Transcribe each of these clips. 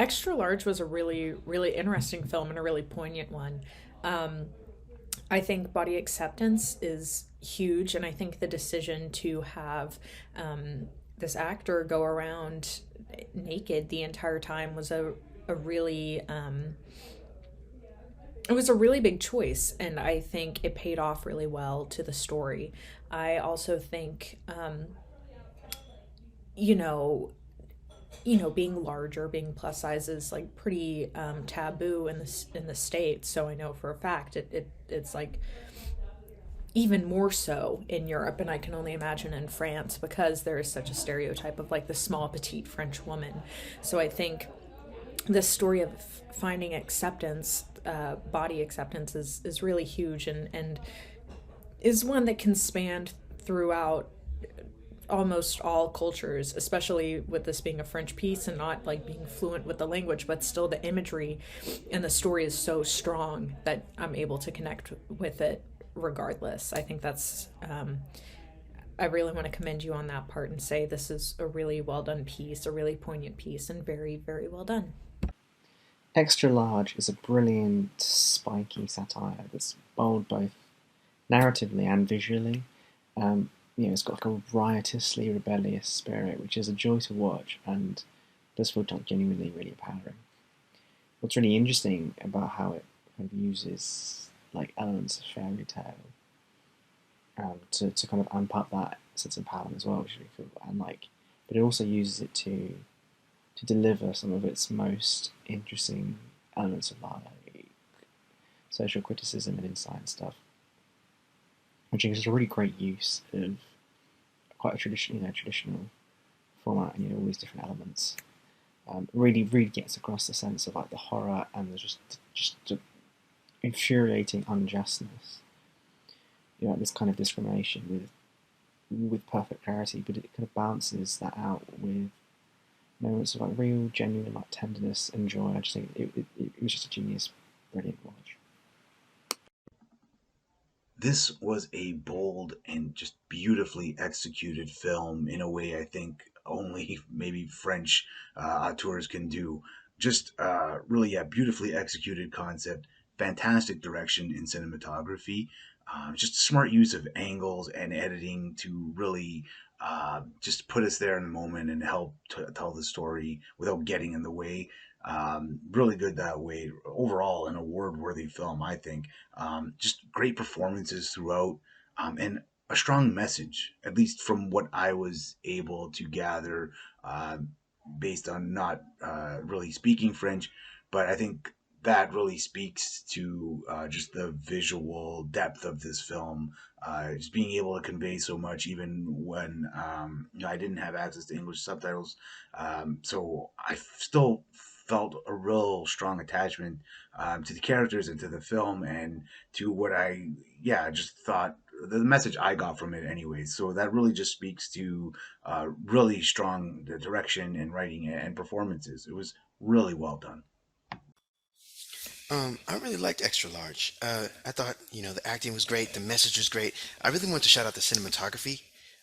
Extra Large was a really, really interesting film and a really poignant one. Um, I think body acceptance is huge, and I think the decision to have this actor go around naked the entire time was a really it was a really big choice, and I think it paid off really well to the story. I also think, you know, being larger, being plus size is like pretty taboo in the states. So I know for a fact it's like even more so in Europe, and I can only imagine in France because there is such a stereotype of like the small petite French woman. So I think this story of finding acceptance, body acceptance, is really huge, and is one that can span throughout almost all cultures, especially with this being a French piece and not like being fluent with the language, but still the imagery and the story is so strong that I'm able to connect with it regardless. I think that's, I really want to commend you on that part and say this is a really well done piece, a really poignant piece, and very, very well done. Extra Large is a brilliant, spiky satire that's bold both narratively and visually. It's got like a riotously rebellious spirit, which is a joy to watch and does feel genuinely really empowering. What's really interesting about how it kind of uses like elements of fairy tale to kind of amp up that sense of empowerment as well, which is really cool. And but it also uses it to deliver some of its most interesting elements of like social criticism and insight and stuff, which is a really great use of quite a traditional format and all these different elements. Really, really gets across the sense of like the horror and just the infuriating unjustness. This kind of discrimination with perfect clarity, but it kind of balances that out with moments of like real, genuine like tenderness and joy. I just think it was just a genius, brilliant watch. This was a bold and just beautifully executed film in a way I think only maybe French auteurs can do. Just really, yeah, beautifully executed concept, fantastic direction in cinematography, just smart use of angles and editing to really just put us there in the moment and help tell the story without getting in the way. Really good that way. Overall, an award-worthy film, I think. Just great performances throughout, and a strong message, at least from what I was able to gather, based on not really speaking French, but I think that really speaks to just the visual depth of this film. Just being able to convey so much, even when I didn't have access to English subtitles. So I still felt a real strong attachment to the characters and to the film and to what I just thought the message I got from it anyway. So that really just speaks to really strong direction and writing and performances. It was really well done. I really liked Extra Large. I thought, the acting was great, the message was great. I really want to shout out the cinematography.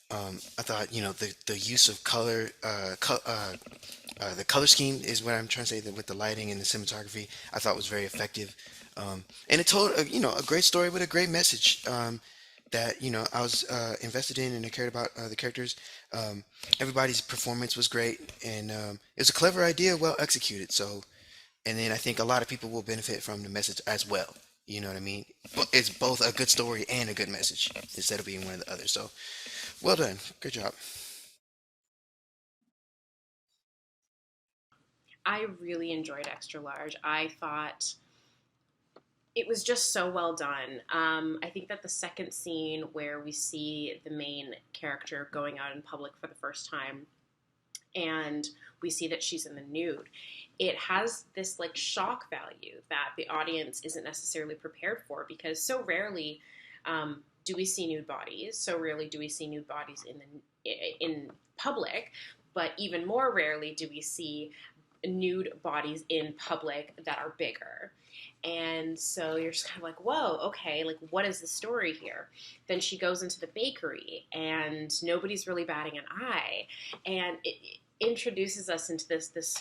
I thought, the use of color, the color scheme is what I'm trying to say, that with the lighting and the cinematography, I thought was very effective. And it told, a great story with a great message that, I was invested in and I cared about the characters. Everybody's performance was great, and it was a clever idea, well executed. So, and then I think a lot of people will benefit from the message as well. You know what I mean? But it's both a good story and a good message instead of being one or the other. So, well done. Good job. I really enjoyed Extra Large. I thought it was just so well done. I think that the second scene where we see the main character going out in public for the first time and we see that she's in the nude, it has this like shock value that the audience isn't necessarily prepared for, because so rarely do we see nude bodies. So rarely do we see nude bodies in public, but even more rarely do we see nude bodies in public that are bigger. And so you're just kind of like, whoa, okay, like what is the story here? Then she goes into the bakery and nobody's really batting an eye. And it introduces us into this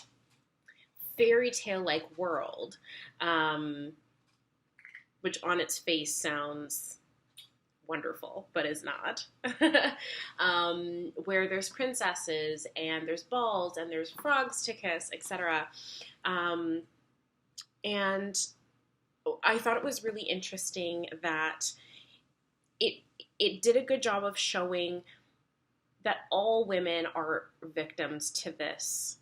fairy tale like world, which on its face sounds wonderful, but is not. Where there's princesses and there's balls and there's frogs to kiss, etc. And I thought it was really interesting that it did a good job of showing that all women are victims to this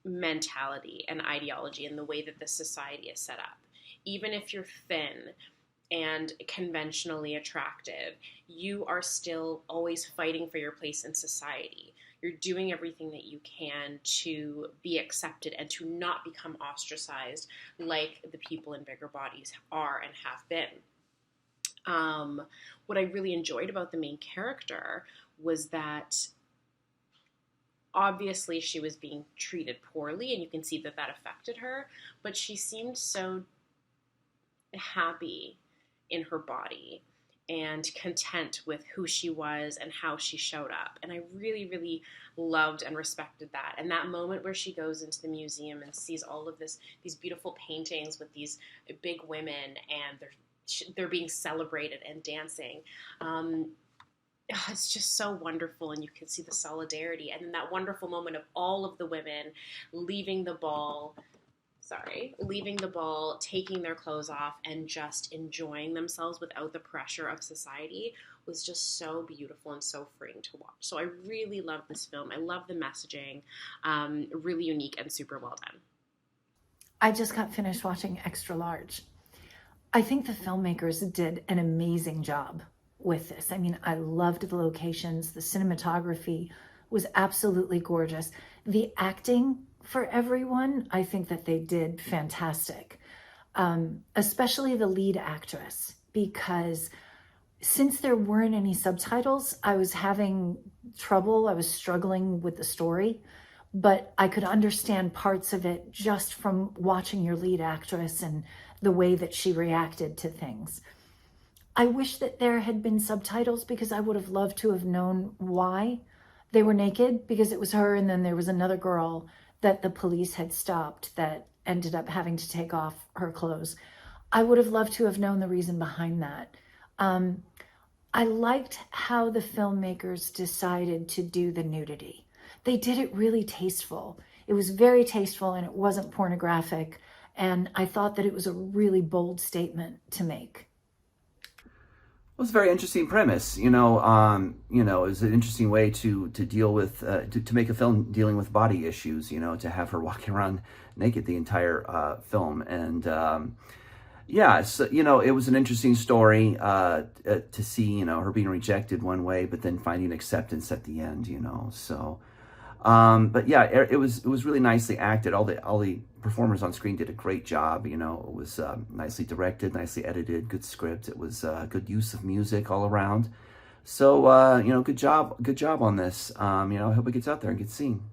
mentality and ideology and the way that the society is set up. Even if you're thin and conventionally attractive, you are still always fighting for your place in society. You're doing everything that you can to be accepted and to not become ostracized like the people in bigger bodies are and have been. What I really enjoyed about the main character was that obviously she was being treated poorly, and you can see that that affected her, but she seemed so happy in her body and content with who she was and how she showed up. And I really, really loved and respected that. And that moment where she goes into the museum and sees all of these beautiful paintings with these big women, and they're being celebrated and dancing. It's just so wonderful, and you can see the solidarity. And then that wonderful moment of all of the women leaving the ball, taking their clothes off, and just enjoying themselves without the pressure of society was just so beautiful and so freeing to watch. So I really love this film. I love the messaging, really unique and super well done. I just got finished watching Extra Large. I think the filmmakers did an amazing job with this. I mean, I loved the locations. The cinematography was absolutely gorgeous. The acting for everyone, I think that they did fantastic. Especially the lead actress, because since there weren't any subtitles, I was having trouble. I was struggling with the story, but I could understand parts of it just from watching your lead actress and the way that she reacted to things. I wish that there had been subtitles, because I would have loved to have known why they were naked, because it was her and then there was another girl that the police had stopped that ended up having to take off her clothes. I would have loved to have known the reason behind that. I liked how the filmmakers decided to do the nudity. They did it really tasteful. It was very tasteful, and it wasn't pornographic. And I thought that it was a really bold statement to make. It was a very interesting premise. It was an interesting way to deal with, to make a film dealing with body issues, to have her walking around naked the entire film. And it was an interesting story to see, her being rejected one way, but then finding acceptance at the end, so. But yeah, it was really nicely acted. All the performers on screen did a great job. It was nicely directed, nicely edited, good script. It was good use of music all around. So good job on this. I hope it gets out there and gets seen.